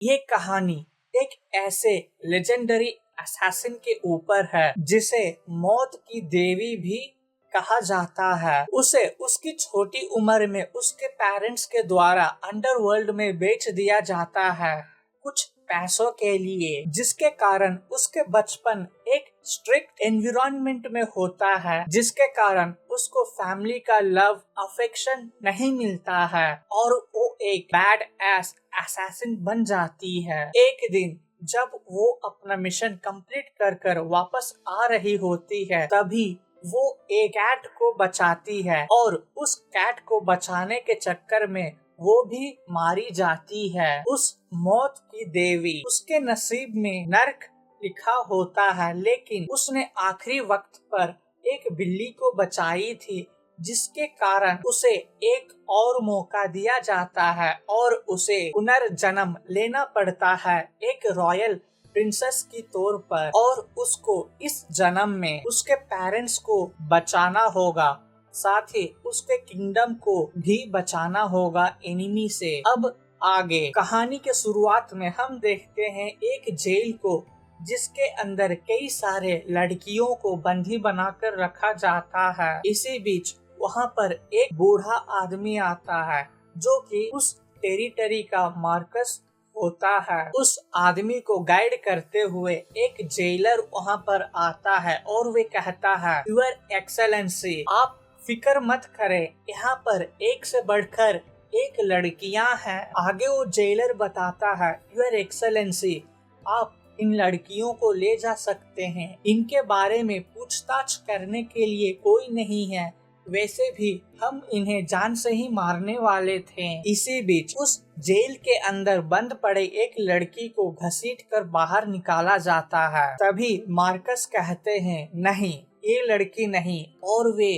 ये कहानी एक ऐसे लेजेंडरी असैसिन के ऊपर है जिसे मौत की देवी भी कहा जाता है। उसे उसकी छोटी उम्र में उसके पेरेंट्स के द्वारा अंडरवर्ल्ड में बेच दिया जाता है कुछ पैसों के लिए, जिसके कारण उसके बचपन एक स्ट्रिक्ट एनवायरनमेंट में होता है, जिसके कारण उसको फैमिली का लव अफेक्शन नहीं मिलता है और वो एक बैड एस असैसिन बन जाती है। एक दिन जब वो अपना मिशन कंप्लीट कर वापस आ रही होती है, तभी वो एक कैट को बचाती है और उस कैट को बचाने के चक्कर में वो भी मारी जाती है। उस मौत की देवी, उसके नसीब में नर्क लिखा होता है, लेकिन उसने आखिरी वक्त पर एक बिल्ली को बचाई थी, जिसके कारण उसे एक और मौका दिया जाता है और उसे पुनर्जन्म लेना पड़ता है एक रॉयल प्रिंसेस की तौर पर, और उसको इस जन्म में उसके पेरेंट्स को बचाना होगा, साथ ही उसके किंगडम को भी बचाना होगा एनिमी से। अब आगे कहानी के शुरुआत में हम देखते हैं एक जेल को, जिसके अंदर कई सारे लड़कियों को बंदी बनाकर रखा जाता है। इसी बीच वहाँ पर एक बूढ़ा आदमी आता है जो कि उस टेरिटरी का मार्कस होता है। उस आदमी को गाइड करते हुए एक जेलर वहाँ पर आता है और वे कहता है, यूर एक्सेलेंसी, आप फिक्र मत करें, यहाँ पर एक से बढ़कर एक लड़कियां हैं। आगे वो जेलर बताता है, यूर एक्सेलेंसी, आप इन लड़कियों को ले जा सकते हैं, इनके बारे में पूछताछ करने के लिए कोई नहीं है, वैसे भी हम इन्हें जान से ही मारने वाले थे। इसी बीच उस जेल के अंदर बंद पड़े एक लड़की को घसीट कर बाहर निकाला जाता है। तभी मार्कस कहते हैं, नहीं, ये लड़की नहीं, और वे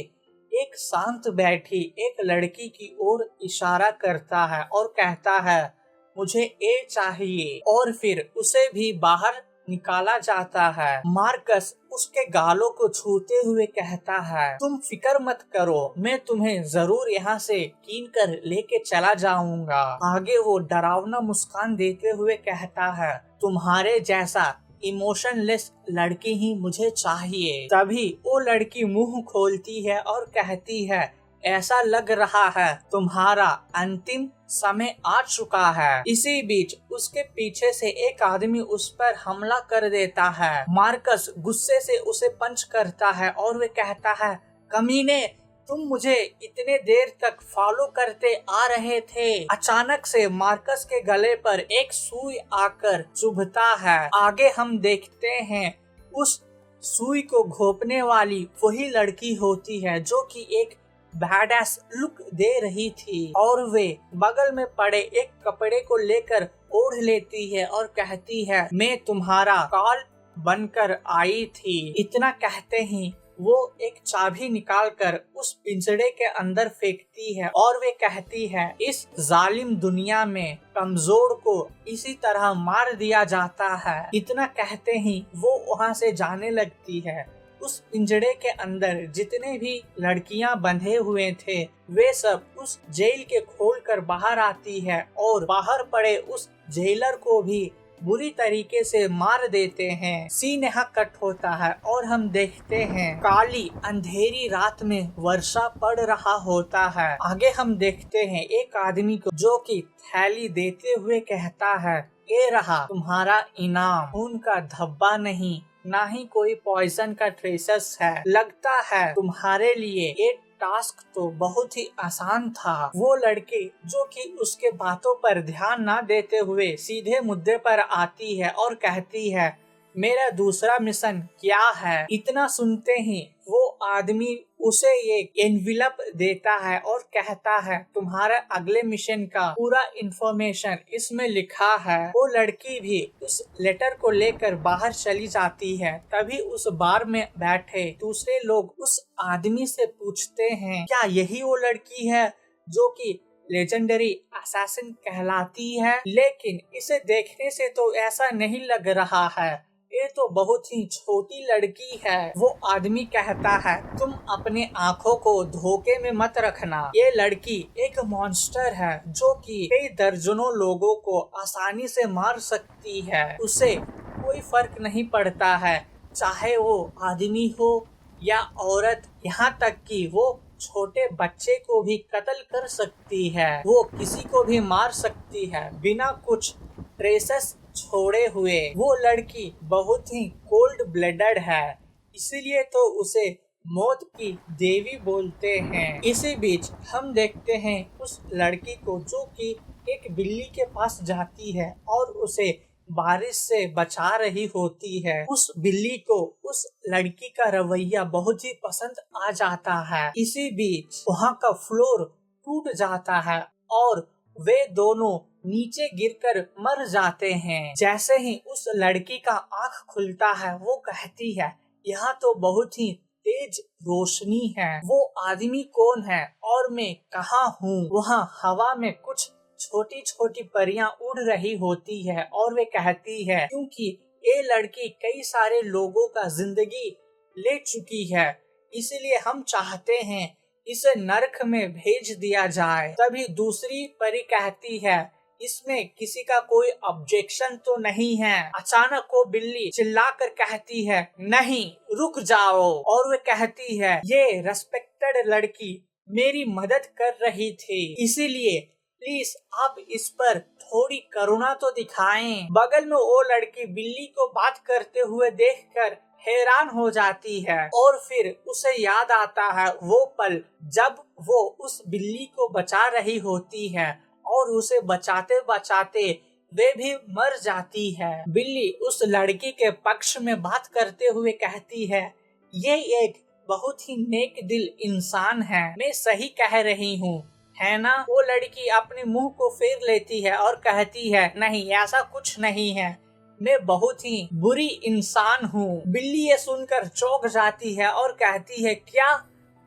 एक शांत बैठी एक लड़की की ओर इशारा करता है और कहता है, मुझे ये चाहिए, और फिर उसे भी बाहर निकाला जाता है। मार्कस उसके गालों को छूते हुए कहता है, तुम फिक्र मत करो, मैं तुम्हें जरूर यहाँ से कीन कर लेके चला जाऊंगा। आगे वो डरावना मुस्कान देते हुए कहता है, तुम्हारे जैसा इमोशनलेस लड़की ही मुझे चाहिए। तभी वो लड़की मुंह खोलती है और कहती है, ऐसा लग रहा है तुम्हारा अंतिम समय आ चुका है। इसी बीच उसके पीछे से एक आदमी उस पर हमला कर देता है। मार्कस गुस्से से उसे पंच करता है और वे कहता है, कमीने, तुम मुझे इतने देर तक फॉलो करते आ रहे थे। अचानक से मार्कस के गले पर एक सुई आकर चुभता है। आगे हम देखते हैं उस सुई को घोंपने वाली वही लड़की होती है जो कि एक बैडएस लुक दे रही थी, और वे बगल में पड़े एक कपड़े को लेकर ओढ़ लेती है और कहती है, मैं तुम्हारा कॉल बनकर आई थी। इतना कहते ही वो एक चाबी निकालकर उस पिंजड़े के अंदर फेंकती है और वे कहती है, इस जालिम दुनिया में कमजोर को इसी तरह मार दिया जाता है। इतना कहते ही वो वहाँ से जाने लगती है। उस पिंजड़े के अंदर जितने भी लड़कियां बंधे हुए थे, वे सब उस जेल के खोलकर बाहर आती है और बाहर पड़े उस जेलर को भी बुरी तरीके से मार देते हैं। सीन यहाँ कट होता है और हम देखते हैं काली अंधेरी रात में वर्षा पड़ रहा होता है। आगे हम देखते हैं एक आदमी को जो कि थैली देते हुए कहता है, ये रहा तुम्हारा इनाम, खून का धब्बा नहीं, ना ही कोई पॉइजन का ट्रेसेस है। लगता है तुम्हारे लिए ये टास्क तो बहुत ही आसान था। वो लड़की जो कि उसके बातों पर ध्यान ना देते हुए सीधे मुद्दे पर आती है और कहती है, मेरा दूसरा मिशन क्या है। इतना सुनते ही वो आदमी उसे ये एनविलप देता है और कहता है, तुम्हारा अगले मिशन का पूरा इंफॉर्मेशन इसमें लिखा है। वो लड़की भी उस लेटर को लेकर बाहर चली जाती है। तभी उस बार में बैठे दूसरे लोग उस आदमी से पूछते हैं, क्या यही वो लड़की है जो कि लेजेंडरी असैसिन कहलाती है? लेकिन इसे देखने से तो ऐसा नहीं लग रहा है। ये तो बहुत ही छोटी लड़की है। वो आदमी कहता है, तुम अपने आँखों को धोखे में मत रखना। ये लड़की एक मॉन्स्टर है जो कि कई दर्जनों लोगों को आसानी से मार सकती है। उसे कोई फर्क नहीं पड़ता है, चाहे वो आदमी हो या औरत, यहाँ तक कि वो छोटे बच्चे को भी कत्ल कर सकती है। वो किसी को भी मार सकती है बिना कुछ ट्रेसेस छोड़े हुए। वो लड़की बहुत ही कोल्ड ब्लडेड है, इसीलिए तो उसे मौत की देवी बोलते हैं। इसी बीच हम देखते हैं उस लड़की को जो कि एक बिल्ली के पास जाती है और उसे बारिश से बचा रही होती है। उस बिल्ली को उस लड़की का रवैया बहुत ही पसंद आ जाता है। इसी बीच वहाँ का फ्लोर टूट जाता है और वे दोनों नीचे गिरकर मर जाते हैं। जैसे ही उस लड़की का आँख खुलता है वो कहती है, यहाँ तो बहुत ही तेज रोशनी है। वो आदमी कौन है और मैं कहाँ हूँ? वहाँ हवा में कुछ छोटी छोटी परियां उड़ रही होती है और वे कहती है, क्योंकि ये लड़की कई सारे लोगों का जिंदगी ले चुकी है, इसलिए हम चाहते हैं इसे नरक में भेज दिया जाए। तभी दूसरी परी कहती है, इसमें किसी का कोई ऑब्जेक्शन तो नहीं है। अचानक वो बिल्ली चिल्लाकर कहती है, नहीं रुक जाओ। और वे कहती है, ये रेस्पेक्टेड लड़की मेरी मदद कर रही थी, इसीलिए प्लीज आप इस पर थोड़ी करुणा तो दिखाएं। बगल में वो लड़की बिल्ली को बात करते हुए देखकर हैरान हो जाती है और फिर उसे याद आता है वो पल जब वो उस बिल्ली को बचा रही होती है और उसे बचाते बचाते वे भी मर जाती है। बिल्ली उस लड़की के पक्ष में बात करते हुए कहती है, ये एक बहुत ही नेक दिल इंसान है, मैं सही कह रही हूँ, है ना? वो लड़की अपने मुंह को फेर लेती है और कहती है, नहीं ऐसा कुछ नहीं है, मैं बहुत ही बुरी इंसान हूँ। बिल्ली ये सुनकर चौंक जाती है और कहती है, क्या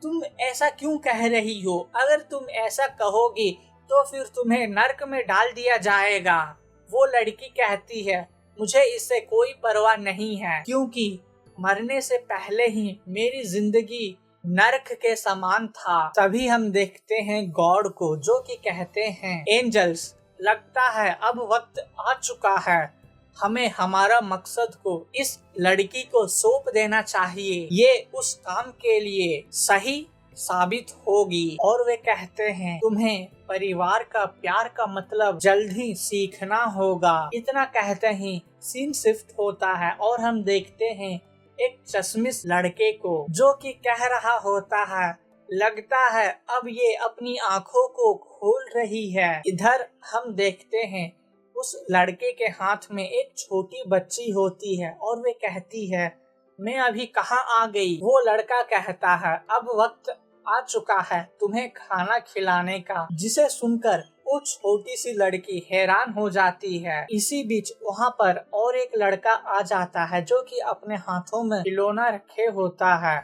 तुम ऐसा क्यों कह रही हो? अगर तुम ऐसा कहोगी तो फिर तुम्हें नरक में डाल दिया जाएगा। वो लड़की कहती है, मुझे इससे कोई परवाह नहीं है, क्योंकि मरने से पहले ही मेरी जिंदगी नरक के समान था। तभी हम देखते हैं गॉड को जो कि कहते हैं, एंजल्स लगता है अब वक्त आ चुका है, हमें हमारा मकसद को इस लड़की को सौंप देना चाहिए, ये उस काम के लिए सही साबित होगी। और वे कहते हैं, तुम्हें परिवार का प्यार का मतलब जल्द ही सीखना होगा। इतना कहते ही सीन शिफ्ट होता है और हम देखते हैं एक चश्मिश लड़के को जो कि कह रहा होता है, लगता है अब ये अपनी आँखों को खोल रही है। इधर हम देखते हैं उस लड़के के हाथ में एक छोटी बच्ची होती है और वे कहती है, मैं अभी कहाँ आ गई? वो लड़का कहता है, अब वक्त आ चुका है तुम्हें खाना खिलाने का, जिसे सुनकर वो छोटी सी लड़की हैरान हो जाती है। इसी बीच वहाँ पर और एक लड़का आ जाता है जो कि अपने हाथों में खिलौना रखे होता है।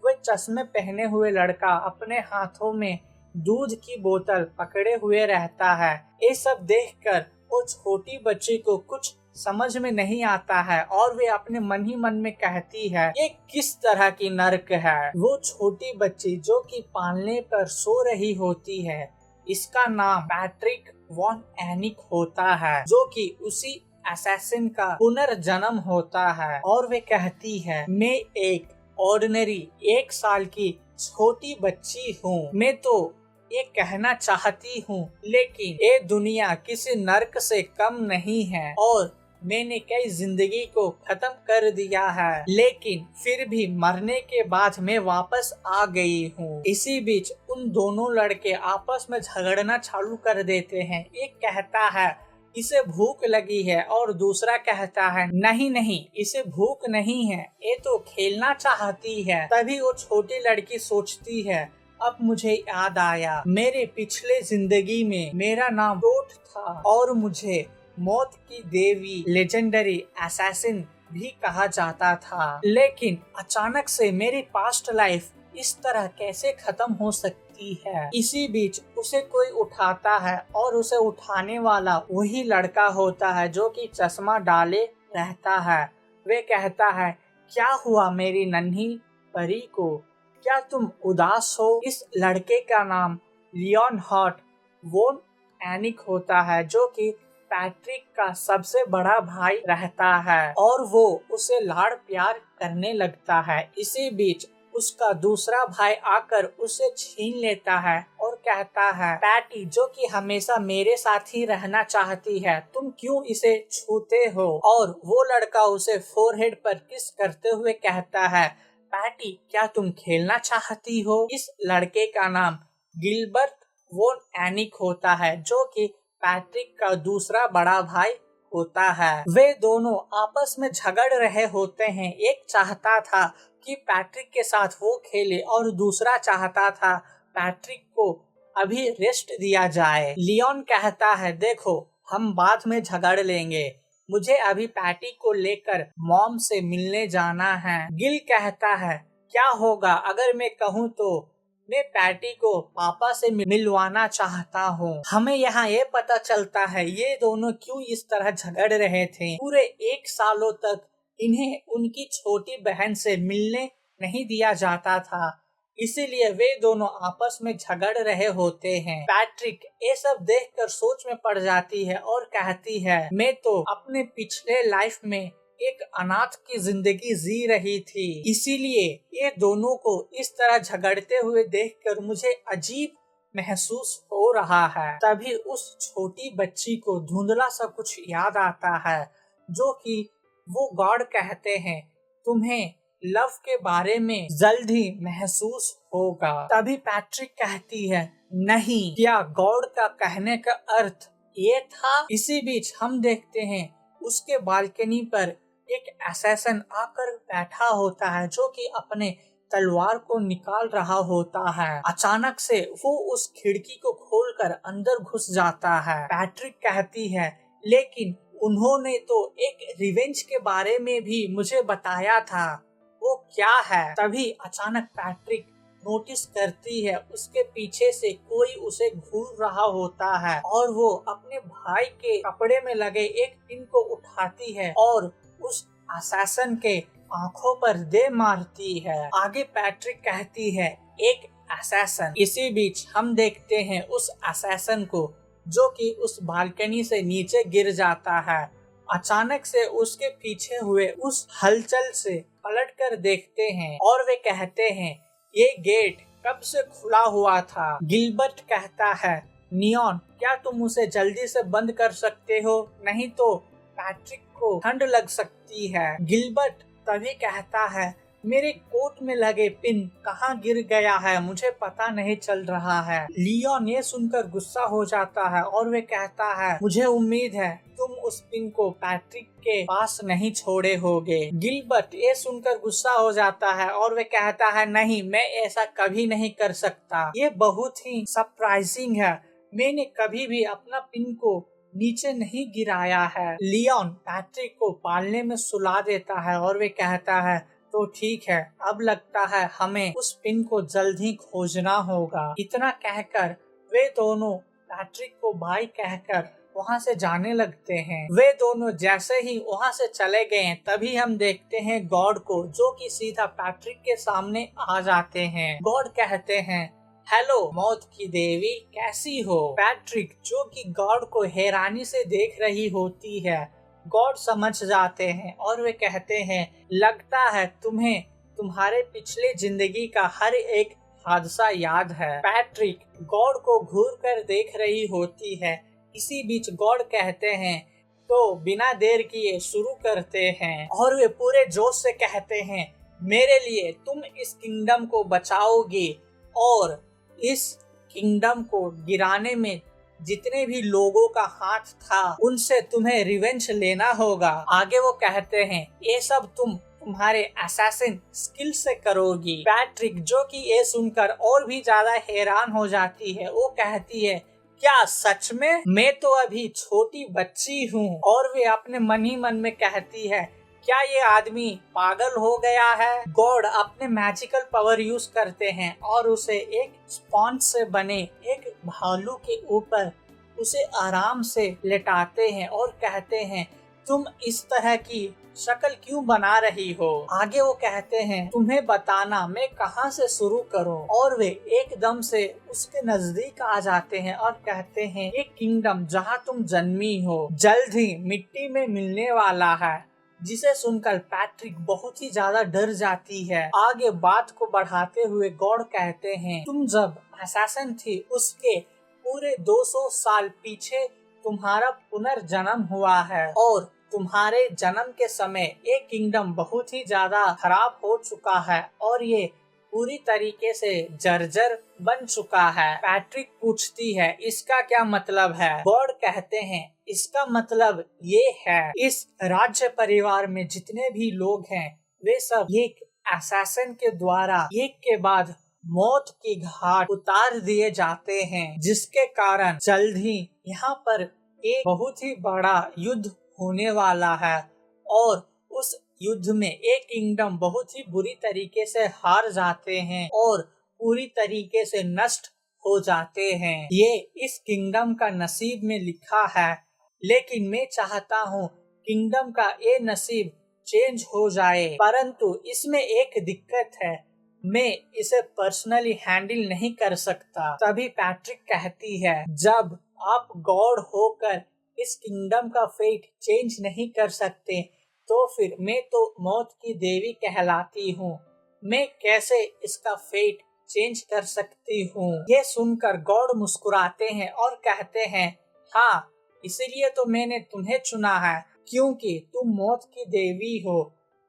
वह चश्मे पहने हुए लड़का अपने हाथों में दूध की बोतल पकड़े हुए रहता है। ये सब देखकर वो छोटी बच्ची को कुछ समझ में नहीं आता है और वे अपने मन ही मन में कहती है, ये किस तरह की नर्क है। वो छोटी बच्ची जो कि पालने पर सो रही होती है, इसका नाम पैट्रिक वॉन एनिक होता है जो कि उसी असैसिन का पुनर्जन्म होता है। और वे कहती है, मैं एक ऑर्डिनरी 1 साल की छोटी बच्ची हूँ, मैं तो ये कहना चाहती हूँ लेकिन ये दुनिया किसी नर्क से कम नहीं है और मैंने कई जिंदगी को खत्म कर दिया है, लेकिन फिर भी मरने के बाद मैं वापस आ गई हूँ। इसी बीच उन दोनों लड़के आपस में झगड़ना चालू कर देते हैं। एक कहता है इसे भूख लगी है और दूसरा कहता है नहीं नहीं इसे भूख नहीं है, ये तो खेलना चाहती है। तभी वो छोटी लड़की सोचती है, अब मुझे याद आया, मेरे पिछले जिंदगी में मेरा नाम टोट था और मुझे मौत की देवी लेजेंडरी असैसिन भी कहा जाता था, लेकिन अचानक से मेरी पास्ट लाइफ इस तरह कैसे खत्म हो सकती है। इसी बीच उसे कोई उठाता है और उसे उठाने वाला वही लड़का होता है जो कि चश्मा डाले रहता है। वे कहता है, क्या हुआ मेरी नन्ही परी को, क्या तुम उदास हो? इस लड़के का नाम लियोनहार्ट वोन एनिक होता है, जो कि पैट्रिक का सबसे बड़ा भाई रहता है और वो उसे लाड़ प्यार करने लगता है। इसी बीच उसका दूसरा भाई आकर उसे छीन लेता है और कहता है, पैटी जो कि हमेशा मेरे साथ ही रहना चाहती है, तुम क्यों इसे छूते हो? और वो लड़का उसे फोरहेड पर किस करते हुए कहता है, पैटी क्या तुम खेलना चाहती हो? इस लड़के का नाम गिलबर्ट वोन एनिक होता है, जो कि पैट्रिक का दूसरा बड़ा भाई होता है। वे दोनों आपस में झगड़ रहे होते हैं। एक चाहता था कि पैट्रिक के साथ वो खेले और दूसरा चाहता था पैट्रिक को अभी रेस्ट दिया जाए। लियोन कहता है, देखो हम बाद में झगड़ लेंगे, मुझे अभी पैटी को लेकर मॉम से मिलने जाना है। गिल कहता है, क्या होगा अगर मैं कहूँ तो मैं पैटी को पापा से मिलवाना चाहता हूँ। हमें यहाँ ये पता चलता है ये दोनों क्यों इस तरह झगड़ रहे थे। पूरे 1 सालों तक इन्हें उनकी छोटी बहन से मिलने नहीं दिया जाता था, इसीलिए वे दोनों आपस में झगड़ रहे होते हैं। पैट्रिक ये सब देखकर सोच में पड़ जाती है और कहती है, मैं तो अपने पिछले लाइफ में एक अनाथ की जिंदगी जी रही थी, इसीलिए ये दोनों को इस तरह झगड़ते हुए देखकर मुझे अजीब महसूस हो रहा है। तभी उस छोटी बच्ची को धुंधला सा कुछ याद आता है, जो कि वो गॉड कहते हैं तुम्हें लव के बारे में जल्द ही महसूस होगा। तभी पैट्रिक कहती है, नहीं, क्या गॉड का कहने का अर्थ ये था? इसी बीच हम देखते हैं उसके बालकनी पर एक असैसन आकर बैठा होता है, जो कि अपने तलवार को निकाल रहा होता है। अचानक से वो उस खिड़की को खोलकर अंदर घुस जाता है। पैट्रिक कहती है, लेकिन उन्होंने तो एक रिवेंज के बारे में भी मुझे बताया था, वो क्या है? तभी अचानक पैट्रिक नोटिस करती है उसके पीछे से कोई उसे घूर रहा होता है और वो अपने भाई के कपड़े में लगे एक पिन को उठाती है और उस असैसन के आंखों पर दे मारती है। आगे पैट्रिक कहती है, एक असैसन। इसी बीच हम देखते हैं उस असैसन को, जो कि उस बालकनी से नीचे गिर जाता है। अचानक से उसके पीछे हुए उस हलचल से पलटकर देखते हैं और वे कहते हैं, ये गेट कब से खुला हुआ था? गिलबर्ट कहता है, नियॉन क्या तुम उसे जल्दी से बंद कर सकते हो, नहीं तो पैट्रिक को ठंड लग सकती है। गिलबर्ट तभी कहता है, मेरे कोट में लगे पिन कहाँ गिर गया है, मुझे पता नहीं चल रहा है। लियोन ये सुनकर गुस्सा हो जाता है और वे कहता है, मुझे उम्मीद है तुम उस पिन को पैट्रिक के पास नहीं छोड़े होगे। गिलबर्ट ये सुनकर गुस्सा हो जाता है और वे कहता है, नहीं, मैं ऐसा कभी नहीं कर सकता, ये बहुत ही सरप्राइजिंग है, मैंने कभी भी अपना पिन को नीचे नहीं गिराया है। लियोन पैट्रिक को पालने में सुला देता है और वे कहता है, तो ठीक है, अब लगता है हमें उस पिन को जल्द ही खोजना होगा। इतना कहकर वे दोनों पैट्रिक को बाय कहकर वहाँ से जाने लगते हैं। वे दोनों जैसे ही वहाँ से चले गए तभी हम देखते हैं गॉड को, जो कि सीधा पैट्रिक के सामने आ जाते हैं। गॉड कहते हैं, हेलो मौत की देवी, कैसी हो? पैट्रिक जो कि गॉड को हैरानी से देख रही होती है, गॉड समझ जाते हैं और वे कहते हैं, लगता है तुम्हें तुम्हारे पिछले जिंदगी का हर एक हादसा याद है। पैट्रिक गॉड को घूर कर देख रही होती है। इसी बीच गॉड कहते हैं, तो बिना देर किए शुरू करते हैं, और वे पूरे जोश से कहते हैं, मेरे लिए तुम इस किंगडम को बचाओगे और इस किंगडम को गिराने में जितने भी लोगों का हाथ था उनसे तुम्हें रिवेंज लेना होगा। आगे वो कहते हैं, ये सब तुम तुम्हारे असैसिन स्किल से करोगी। पैट्रिक जो कि ये सुनकर और भी ज्यादा हैरान हो जाती है, वो कहती है, क्या सच में? मैं तो अभी छोटी बच्ची हूँ। और वे अपने मन ही मन में कहती है, क्या ये आदमी पागल हो गया है? गॉड अपने मैजिकल पावर यूज करते हैं और उसे एक स्पॉन्ज से बने एक भालू के ऊपर उसे आराम से लेटाते हैं और कहते हैं, तुम इस तरह की शक्ल क्यों बना रही हो? आगे वो कहते हैं, तुम्हें बताना मैं कहाँ से शुरू करूँ? और वे एकदम से उसके नजदीक आ जाते हैं और कहते हैं, एक किंगडम जहाँ तुम जन्मी हो जल्द ही मिट्टी में मिलने वाला है। जिसे सुनकर पैट्रिक बहुत ही ज्यादा डर जाती है। आगे बात को बढ़ाते हुए गॉड कहते हैं, तुम जब असैसिन थी उसके पूरे 200 साल पीछे तुम्हारा पुनर्जन्म हुआ है और तुम्हारे जन्म के समय एक किंगडम बहुत ही ज्यादा खराब हो चुका है और ये पूरी तरीके से जर्जर बन चुका है। पैट्रिक पूछती है, इसका क्या मतलब है? गॉड कहते हैं, इसका मतलब ये है, इस राज्य परिवार में जितने भी लोग हैं वे सब एक असैसिन के द्वारा एक के बाद मौत की घाट उतार दिए जाते हैं, जिसके कारण जल्द ही यहाँ पर एक बहुत ही बड़ा युद्ध होने वाला है और उस युद्ध में एक किंगडम बहुत ही बुरी तरीके से हार जाते हैं और पूरी तरीके से नष्ट हो जाते हैं। ये इस किंगडम का नसीब में लिखा है, लेकिन मैं चाहता हूँ किंगडम का ये नसीब चेंज हो जाए, परंतु इसमें एक दिक्कत है, मैं इसे पर्सनली हैंडल नहीं कर सकता। तभी पैट्रिक कहती है, जब आप गॉड होकर इस किंगडम का फेट चेंज नहीं कर सकते तो फिर मैं तो मौत की देवी कहलाती हूँ, मैं कैसे इसका फेट चेंज कर सकती हूँ? ये सुनकर गॉड मुस्कुराते हैं और कहते हैं, हाँ, इसीलिए तो मैंने तुम्हें चुना है, क्योंकि तुम मौत की देवी हो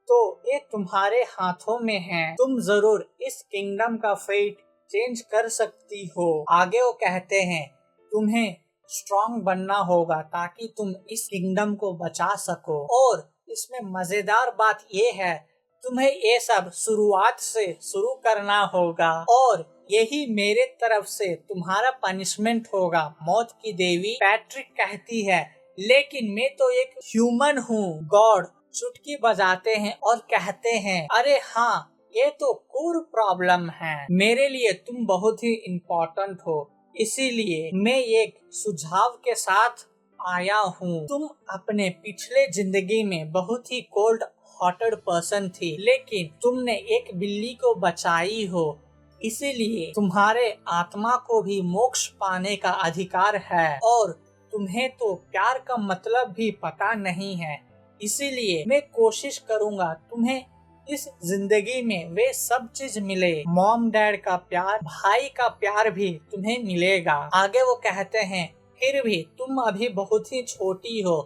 तो ये तुम्हारे हाथों में है, तुम जरूर इस किंगडम का फेट चेंज कर सकती हो। आगे वो कहते हैं, तुम्हें स्ट्रॉन्ग बनना होगा ताकि तुम इस किंगडम को बचा सको और इसमें मजेदार बात ये है, तुम्हें ये सब शुरुआत से शुरू करना होगा और यही मेरे तरफ से तुम्हारा पनिशमेंट होगा, मौत की देवी। पैट्रिक कहती है, लेकिन मैं तो एक ह्यूमन हूँ। गॉड चुटकी बजाते हैं और कहते हैं, अरे हाँ, ये तो कोर प्रॉब्लम है, मेरे लिए तुम बहुत ही इम्पोर्टेंट हो, इसीलिए मैं एक सुझाव के साथ आया हूँ। तुम अपने पिछले जिंदगी में बहुत ही कोल्ड हार्टेड पर्सन थी, लेकिन तुमने एक बिल्ली को बचाई हो, इसीलिए तुम्हारे आत्मा को भी मोक्ष पाने का अधिकार है और तुम्हें तो प्यार का मतलब भी पता नहीं है, इसीलिए मैं कोशिश करूँगा तुम्हें इस जिंदगी में वे सब चीज मिले, मॉम डैड का प्यार, भाई का प्यार भी तुम्हें मिलेगा। आगे वो कहते हैं, फिर भी तुम अभी बहुत ही छोटी हो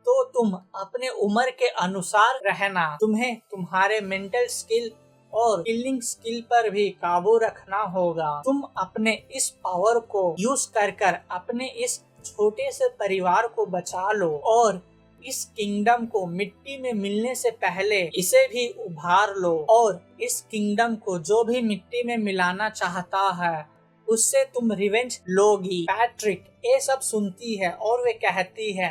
तो तुम अपने उम्र के अनुसार रहना, तुम्हें तुम्हारे मेंटल स्किल और किलिंग स्किल पर भी काबू रखना होगा। तुम अपने इस पावर को यूज कर अपने इस छोटे से परिवार को बचा लो और इस किंगडम को मिट्टी में मिलने से पहले इसे भी उभार लो और इस किंगडम को जो भी मिट्टी में मिलाना चाहता है उससे तुम रिवेंज लोगी। पैट्रिक ये सब सुनती है और वे कहती है,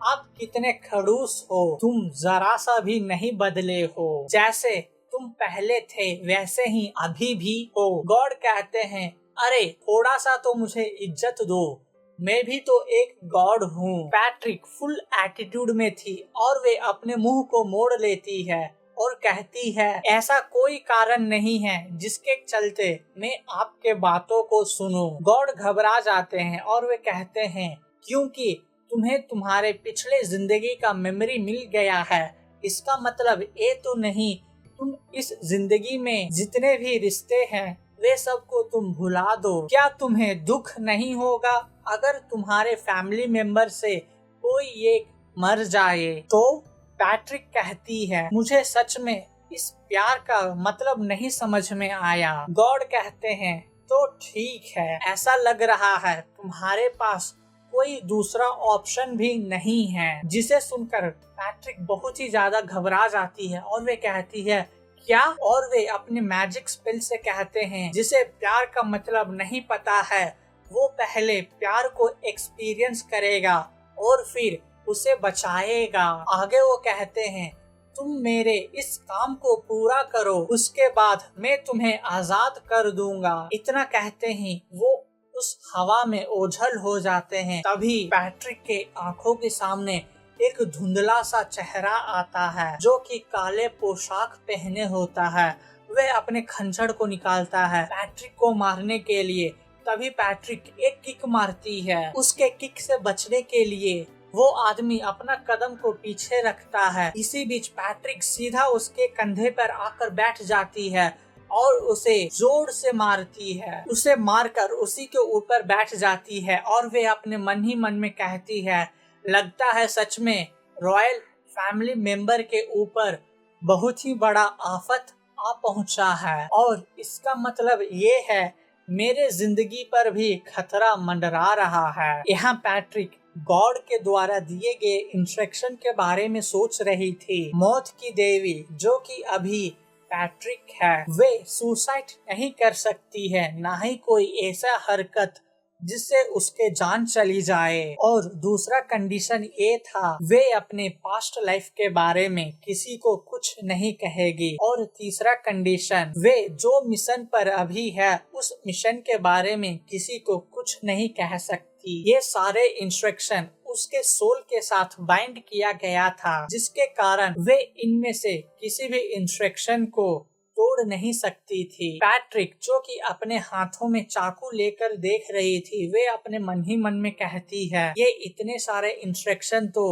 आप कितने खड़ूस हो, तुम जरा सा भी नहीं बदले हो, जैसे तुम पहले थे वैसे ही अभी भी हो। गॉड कहते हैं, अरे थोड़ा सा तो मुझे इज्जत दो, मैं भी तो एक गॉड हूँ। पैट्रिक फुल एटीट्यूड में थी और वे अपने मुंह को मोड़ लेती है और कहती है, ऐसा कोई कारण नहीं है जिसके चलते मैं आपके बातों को सुनूं। गॉड घबरा जाते हैं और वे कहते हैं, क्योंकि तुम्हें तुम्हारे पिछले जिंदगी का मेमोरी मिल गया है, इसका मतलब ये तो नहीं तुम इस जिंदगी में जितने भी रिश्ते हैं वे सबको तुम भुला दो। क्या तुम्हें दुख नहीं होगा अगर तुम्हारे फैमिली मेंबर से कोई एक मर जाए? तो पैट्रिक कहती है, मुझे सच में इस प्यार का मतलब नहीं समझ में आया। गॉड कहते हैं, तो ठीक है, ऐसा लग रहा है तुम्हारे पास कोई दूसरा ऑप्शन भी नहीं है। जिसे सुनकर पैट्रिक बहुत ही ज्यादा घबरा जाती है और वे कहती है, क्या? और वे अपने मैजिक स्पेल से कहते हैं, जिसे प्यार का मतलब नहीं पता है वो पहले प्यार को एक्सपीरियंस करेगा और फिर उसे बचाएगा। आगे वो कहते हैं, तुम मेरे इस काम को पूरा करो, उसके बाद मैं तुम्हें आजाद कर दूंगा। इतना कहते ही वो उस हवा में ओझल हो जाते हैं। तभी पैट्रिक के आंखों के सामने एक धुंधला सा चेहरा आता है जो कि काले पोशाक पहने होता है। वह अपने खंजर को निकालता है पैट्रिक को मारने के लिए। तभी पैट्रिक एक किक मारती है। उसके किक से बचने के लिए वो आदमी अपना कदम को पीछे रखता है। इसी बीच पैट्रिक सीधा उसके कंधे पर आकर बैठ जाती है और उसे जोर से मारती है। उसे मारकर उसी के ऊपर बैठ जाती है और वे अपने मन ही मन में कहती है, लगता है सच में रॉयल फैमिली मेंबर के ऊपर बहुत ही बड़ा आफत आ पहुंचा है और इसका मतलब ये है मेरे जिंदगी पर भी खतरा मंडरा रहा है। यहाँ पैट्रिक गॉड के द्वारा दिए गए इंस्ट्रक्शन के बारे में सोच रही थी। मौत की देवी जो कि अभी पैट्रिक है, वे सुसाइड नहीं कर सकती है, ना ही कोई ऐसा हरकत जिससे उसके जान चली जाए। और दूसरा कंडीशन ये था, वे अपने पास्ट लाइफ के बारे में किसी को कुछ नहीं कहेगी। और तीसरा कंडीशन, वे जो मिशन पर अभी है उस मिशन के बारे में किसी को कुछ नहीं कह सकती। ये सारे इंस्ट्रक्शन उसके सोल के साथ बाइंड किया गया था, जिसके कारण वे इनमें से किसी भी इंस्ट्रक्शन को तोड़ नहीं सकती थी। पैट्रिक जो कि अपने हाथों में चाकू लेकर देख रही थी, वे अपने मन ही मन में कहती है, ये इतने सारे इंस्ट्रक्शन तो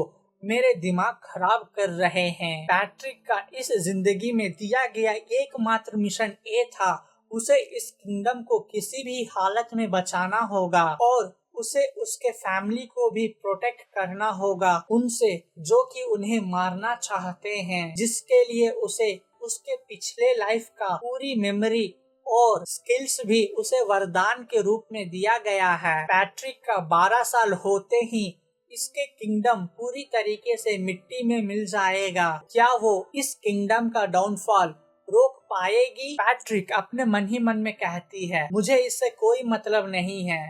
मेरे दिमाग खराब कर रहे हैं। पैट्रिक का इस जिंदगी में दिया गया एकमात्र मिशन ये था, उसे इस किंगडम को किसी भी हालत में बचाना होगा और उसे उसके फैमिली को भी प्रोटेक्ट करना होगा उनसे जो कि उन्हें मारना चाहते हैं, जिसके लिए उसे उसके पिछले लाइफ का पूरी मेमोरी और स्किल्स भी उसे वरदान के रूप में दिया गया है। पैट्रिक का 12 साल होते ही इसके किंगडम पूरी तरीके से मिट्टी में मिल जाएगा। क्या वो इस किंगडम का डाउनफॉल रोक पाएगी? पैट्रिक अपने मन ही मन में कहती है, मुझे इससे कोई मतलब नहीं है,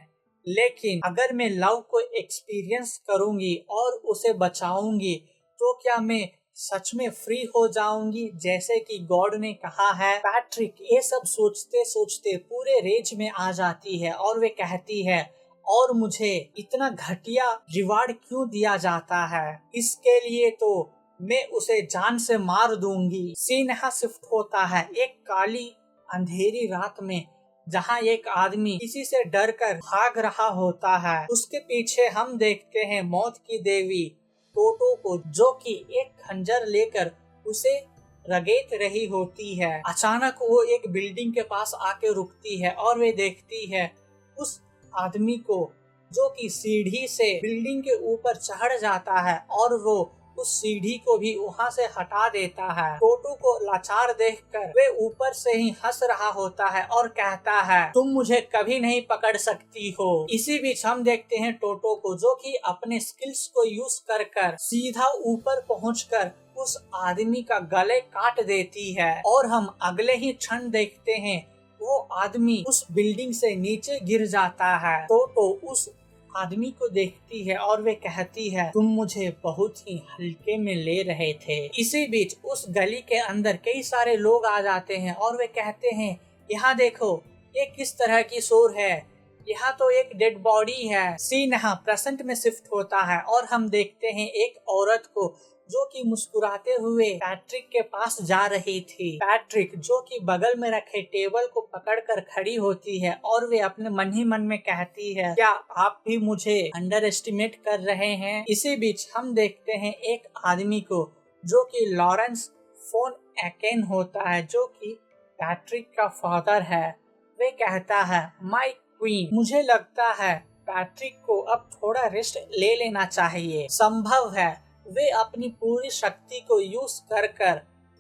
लेकिन अगर मैं लव को एक्सपीरियंस करूंगी और उसे बचाऊंगी तो क्या मैं सच में फ्री हो जाऊंगी जैसे कि गॉड ने कहा है। पैट्रिक ये सब सोचते सोचते पूरे रेज में आ जाती है और वे कहती है, और मुझे इतना घटिया रिवार्ड क्यों दिया जाता है, इसके लिए तो मैं उसे जान से मार दूंगी। सीन यहाँ शिफ्ट होता है एक काली अंधेरी रात में, जहाँ एक आदमी किसी से डरकर भाग रहा होता है। उसके पीछे हम देखते हैं मौत की देवी टोटो को, जो कि एक खंजर लेकर उसे रगेत रही होती है। अचानक वो एक बिल्डिंग के पास आके रुकती है और वे देखती है उस आदमी को जो कि सीढ़ी से बिल्डिंग के ऊपर चढ़ जाता है और वो उस सीढ़ी को भी वहाँ से हटा देता है। टोटो को लाचार देखकर वे ऊपर से ही हंस रहा होता है और कहता है, तुम मुझे कभी नहीं पकड़ सकती हो। इसी बीच हम देखते हैं टोटो को जो कि अपने स्किल्स को यूज कर सीधा ऊपर पहुंचकर उस आदमी का गले काट देती है और हम अगले ही क्षण देखते हैं वो आदमी उस बिल्डिंग से नीचे गिर जाता है। टोटो उस आदमी को देखती है और वे कहती है, तुम मुझे बहुत ही हल्के में ले रहे थे। इसी बीच उस गली के अंदर कई सारे लोग आ जाते हैं और वे कहते हैं, यहाँ देखो ये किस तरह की शोर है, यहाँ तो एक डेड बॉडी है। सीन यहाँ प्रेजेंट में शिफ्ट होता है और हम देखते हैं एक औरत को जो कि मुस्कुराते हुए पैट्रिक के पास जा रही थी। पैट्रिक जो कि बगल में रखे टेबल को पकड़कर खड़ी होती है और वे अपने मन ही मन में कहती है, क्या आप भी मुझे अंडर एस्टिमेट कर रहे हैं? इसी बीच हम देखते हैं एक आदमी को जो कि लॉरेंस फोन एकेन होता है, जो कि पैट्रिक का फादर है। वे कहता है, माय क्वीन, मुझे लगता है पैट्रिक को अब थोड़ा रेस्ट ले लेना चाहिए। संभव है वे अपनी पूरी शक्ति को यूज कर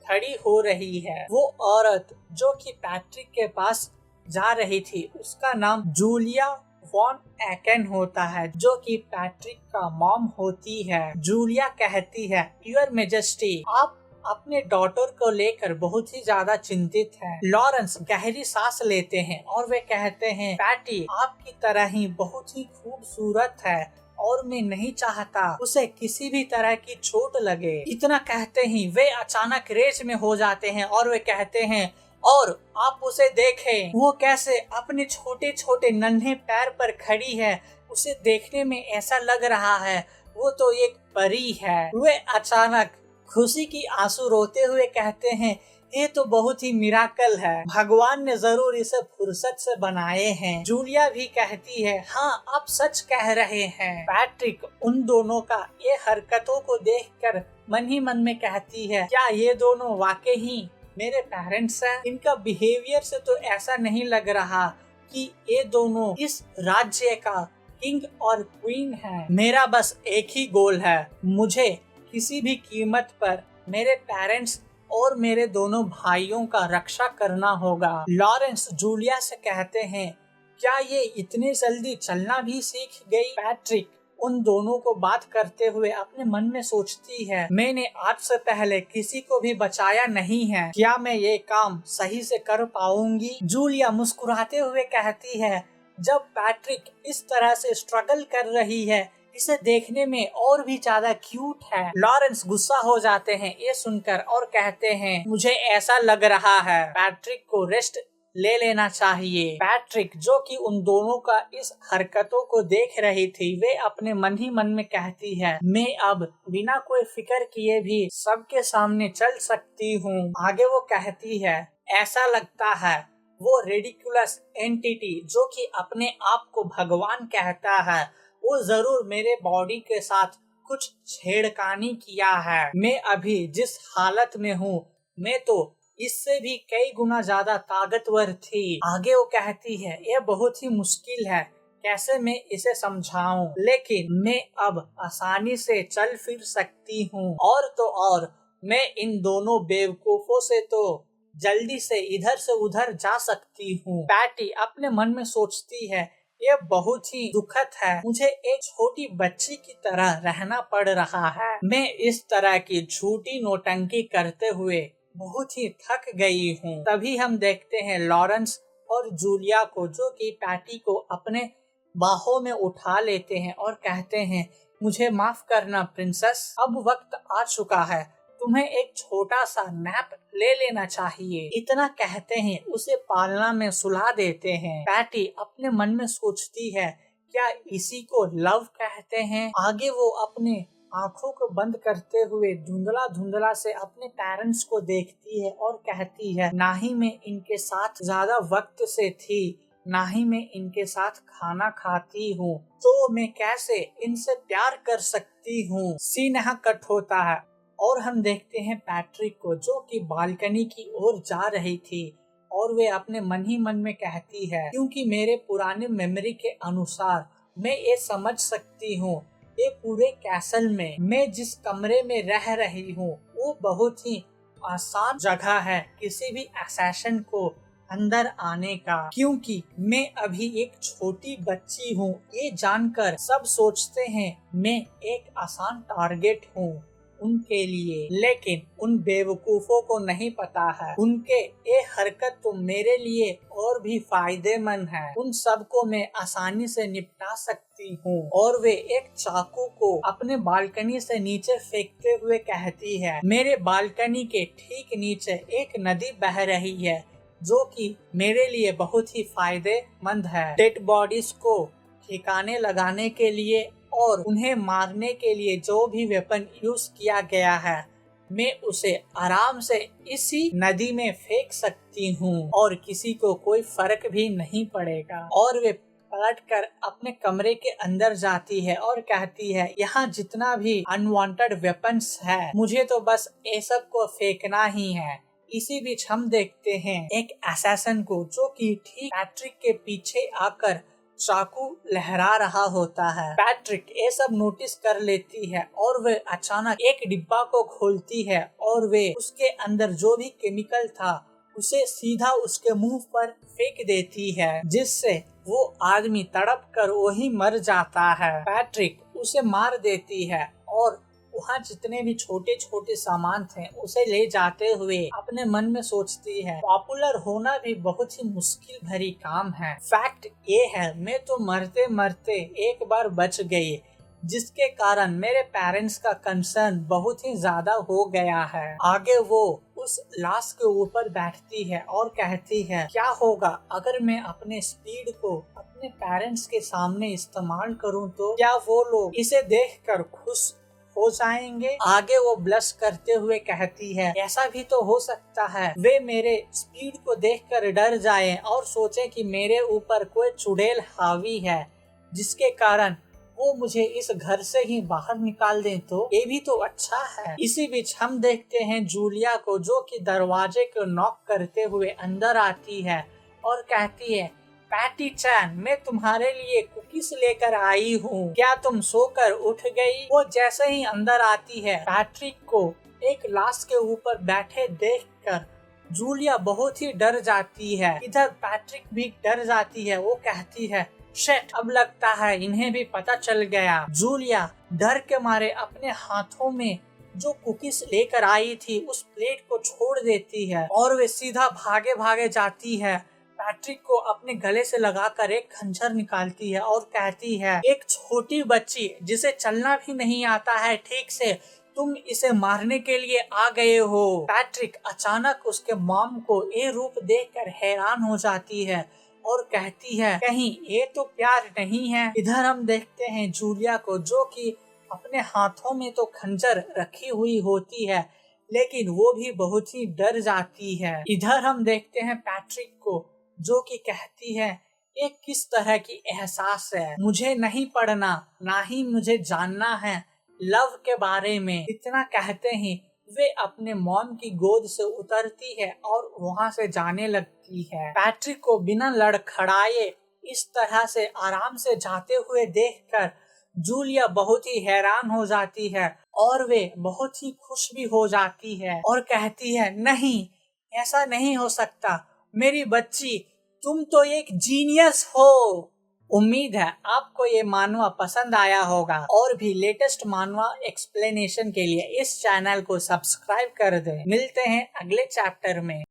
खड़ी हो रही है। वो औरत जो कि पैट्रिक के पास जा रही थी उसका नाम जूलिया वॉन एकेन होता है, जो कि पैट्रिक का मॉम होती है। जूलिया कहती है, योर मेजेस्टी, आप अपने डॉटर को लेकर बहुत ही ज्यादा चिंतित हैं। लॉरेंस गहरी सांस लेते हैं और वे कहते हैं, पैटी आपकी तरह ही बहुत ही खूबसूरत है और मैं नहीं चाहता उसे किसी भी तरह की चोट लगे। इतना कहते ही वे अचानक रेस में हो जाते हैं और वे कहते हैं, और आप उसे देखें, वो कैसे अपने छोटे छोटे नन्हे पैर पर खड़ी है। उसे देखने में ऐसा लग रहा है वो तो एक परी है। वे अचानक खुशी की आंसू रोते हुए कहते हैं, ये तो बहुत ही मिराकल है, भगवान ने जरूर इसे फुर्सत से बनाए हैं। जूलिया भी कहती है, हाँ आप सच कह रहे हैं। पैट्रिक उन दोनों का ये हरकतों को देखकर मन ही मन में कहती है, क्या ये दोनों वाकई ही मेरे पेरेंट्स हैं? इनका बिहेवियर से तो ऐसा नहीं लग रहा कि ये दोनों इस राज्य का किंग और क्वीन है। मेरा बस एक ही गोल है, मुझे किसी भी कीमत पर मेरे पेरेंट्स और मेरे दोनों भाइयों का रक्षा करना होगा। लॉरेंस जूलिया से कहते हैं, क्या ये इतने जल्दी चलना भी सीख गई? पैट्रिक उन दोनों को बात करते हुए अपने मन में सोचती है, मैंने आज से पहले किसी को भी बचाया नहीं है, क्या मैं ये काम सही से कर पाऊंगी? जूलिया मुस्कुराते हुए कहती है, जब पैट्रिक इस तरह से स्ट्रगल कर रही है, इसे देखने में और भी ज्यादा क्यूट है। लॉरेंस गुस्सा हो जाते हैं ये सुनकर और कहते हैं, मुझे ऐसा लग रहा है पैट्रिक को रेस्ट ले लेना चाहिए। पैट्रिक जो कि उन दोनों का इस हरकतों को देख रही थी, वे अपने मन ही मन में कहती है, मैं अब बिना कोई फिक्र किए भी सबके सामने चल सकती हूँ। आगे वो कहती है, ऐसा लगता है वो रेडिकुलस एंटिटी जो कि अपने आप को भगवान कहता है, वो जरूर मेरे बॉडी के साथ कुछ छेड़खानी किया है। मैं अभी जिस हालत में हूँ, मैं तो इससे भी कई गुना ज्यादा ताकतवर थी। आगे वो कहती है, ये बहुत ही मुश्किल है, कैसे मैं इसे समझाऊं, लेकिन मैं अब आसानी से चल फिर सकती हूँ, और तो और मैं इन दोनों बेवकूफों से तो जल्दी से इधर से उधर जा सकती हूँ। पैटी अपने मन में सोचती है, ये बहुत ही दुखद है, मुझे एक छोटी बच्ची की तरह रहना पड़ रहा है। मैं इस तरह की झूठी नौटंकी करते हुए बहुत ही थक गई हूँ। तभी हम देखते हैं लॉरेंस और जूलिया को, जो कि पैटी को अपने बाहों में उठा लेते हैं और कहते हैं, मुझे माफ करना प्रिंसेस, अब वक्त आ चुका है, तुम्हें एक छोटा सा नैप ले लेना चाहिए। इतना कहते हैं उसे पालना में सुला देते हैं। पैटी अपने मन में सोचती है, क्या इसी को लव कहते हैं? आगे वो अपने आंखों को बंद करते हुए धुंधला धुंधला से अपने पेरेंट्स को देखती है और कहती है, ना ही मैं इनके साथ ज्यादा वक्त से थी, ना ही मैं इनके साथ खाना खाती हूँ, तो मैं कैसे इनसे प्यार कर सकती हूँ? सीन यहाँ कट होता है और हम देखते हैं पैट्रिक को, जो कि बालकनी की ओर जा रही थी, और वे अपने मन ही मन में कहती है, क्योंकि मेरे पुराने मेमोरी के अनुसार मैं ये समझ सकती हूँ, ये पूरे कैसल में मैं जिस कमरे में रह रही हूँ वो बहुत ही आसान जगह है किसी भी असैसिन को अंदर आने का, क्योंकि मैं अभी एक छोटी बच्ची हूँ। ये जानकर सब सोचते हैं मैं एक आसान टारगेट हूँ उनके लिए, लेकिन उन बेवकूफों को नहीं पता है उनके ये हरकत तो मेरे लिए और भी फायदेमंद है। उन सबको मैं आसानी से निपटा सकती हूँ। और वे एक चाकू को अपने बालकनी से नीचे फेंकते हुए कहती है, मेरे बालकनी के ठीक नीचे एक नदी बह रही है, जो कि मेरे लिए बहुत ही फायदेमंद है। डेड बॉडीज को ठिकाने लगाने के लिए और उन्हें मारने के लिए जो भी वेपन यूज किया गया है, मैं उसे आराम से इसी नदी में फेंक सकती हूँ और किसी को कोई फर्क भी नहीं पड़ेगा। और वे पलट कर अपने कमरे के अंदर जाती है और कहती है, यहाँ जितना भी अनवांटेड वेपन्स है, मुझे तो बस ये सब को फेंकना ही है। इसी बीच हम देखते हैं एक असैसिन को, जो कि ठीक पैट्रिक के पीछे आकर चाकू लहरा रहा होता है। पैट्रिक ये सब नोटिस कर लेती है और वे अचानक एक डिब्बा को खोलती है और वे उसके अंदर जो भी केमिकल था उसे सीधा उसके मुंह पर फेंक देती है, जिससे वो आदमी तड़प कर वही मर जाता है। पैट्रिक उसे मार देती है और वहाँ जितने भी छोटे छोटे सामान थे उसे ले जाते हुए अपने मन में सोचती है, पॉपुलर होना भी बहुत ही मुश्किल भरी काम है। फैक्ट ये है, मैं तो मरते मरते एक बार बच गई, जिसके कारण मेरे पेरेंट्स का कंसर्न बहुत ही ज्यादा हो गया है। आगे वो उस लाश के ऊपर बैठती है और कहती है, क्या होगा अगर मैं अपने स्पीड को अपने अपने पेरेंट्स के सामने इस्तेमाल करूं तो क्या वो लोग इसे देखकर खुश हो जाएंगे। आगे वो ब्लश करते हुए कहती है, ऐसा भी तो हो सकता है वे मेरे स्पीड को देखकर डर जाएं और सोचें कि मेरे ऊपर कोई चुड़ैल हावी है, जिसके कारण वो मुझे इस घर से ही बाहर निकाल दें, तो ये भी तो अच्छा है। इसी बीच हम देखते हैं जूलिया को, जो कि दरवाजे को नॉक करते हुए अंदर आती है और कहती है, पैटी चैन, मैं तुम्हारे लिए कुकीज लेकर आई हूँ, क्या तुम सोकर उठ गई। वो जैसे ही अंदर आती है, पैट्रिक को एक लाश के ऊपर बैठे देखकर जूलिया बहुत ही डर जाती है। इधर पैट्रिक भी डर जाती है। वो कहती है, शिट, अब लगता है इन्हें भी पता चल गया। जूलिया डर के मारे अपने हाथों में जो कुकीज लेकर आई थी उस प्लेट को छोड़ देती है और वे सीधा भागे भागे जाती है। पैट्रिक को अपने गले से लगाकर एक खंजर निकालती है और कहती है, एक छोटी बच्ची जिसे चलना भी नहीं आता है ठीक से, तुम इसे मारने के लिए आ गए हो। पैट्रिक अचानक उसके मॉम को ये रूप देखकर हैरान हो जाती है और कहती है, कहीं ये तो प्यार नहीं है। इधर हम देखते हैं जूलिया को, जो कि अपने हाथों में तो खंजर रखी हुई होती है, लेकिन वो भी बहुत ही डर जाती है। इधर हम देखते हैं पैट्रिक को, जो कि कहती है, ये किस तरह की एहसास है, मुझे नहीं पढ़ना, ना ही मुझे जानना है लव के बारे में। इतना कहते ही वे अपने मॉम की गोद से उतरती है और वहाँ से जाने लगती है। पैट्रिक को बिना लड़खड़ाए इस तरह से आराम से जाते हुए देखकर जूलिया बहुत ही हैरान हो जाती है और वे बहुत ही खुश भी हो जाती है और कहती है, नहीं, ऐसा नहीं हो सकता मेरी बच्ची, तुम तो एक जीनियस हो। उम्मीद है आपको ये मानवा पसंद आया होगा और भी लेटेस्ट मानवा एक्सप्लेनेशन के लिए इस चैनल को सब्सक्राइब कर दें। मिलते हैं अगले चैप्टर में।